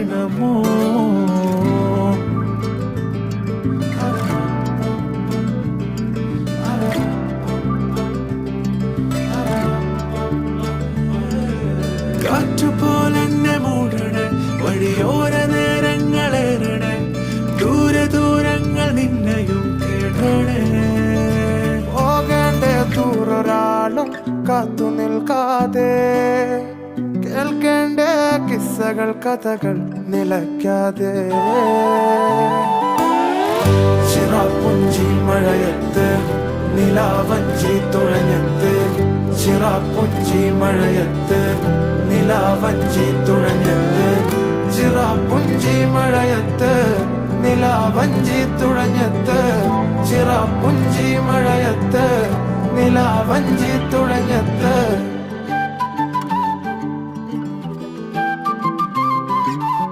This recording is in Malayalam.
നമോ കാറ്റുപോലെന്നെ മൂടണേ വഴിയോര നേരങ്ങളേറണേ ദൂരെ ദൂരങ്ങൾ നിന്നെയും കേടണേ പോകേണ്ട ദൂരൊരാളും കാത്തു നിൽക്കാതെ കേൾക്കേണ്ട കിസ്സകൾ കഥകൾ നിലയ്ക്കാതെ ചിറാപ്പുഞ്ചി മഴയത്ത് നിലാവഞ്ചി തുഴഞ്ഞത്ത് ചിറാപ്പുഞ്ചി മഴയത്ത് നിലാവഞ്ചി തുഴഞ്ഞത്ത് ചിറാപ്പുഞ്ചി മഴയത്ത് നിലാവഞ്ചി തുഴഞ്ഞത്ത് ചിറാപ്പുഞ്ചി മഴയത്ത് നിലാവഞ്ചി തുഴഞ്ഞത്ത്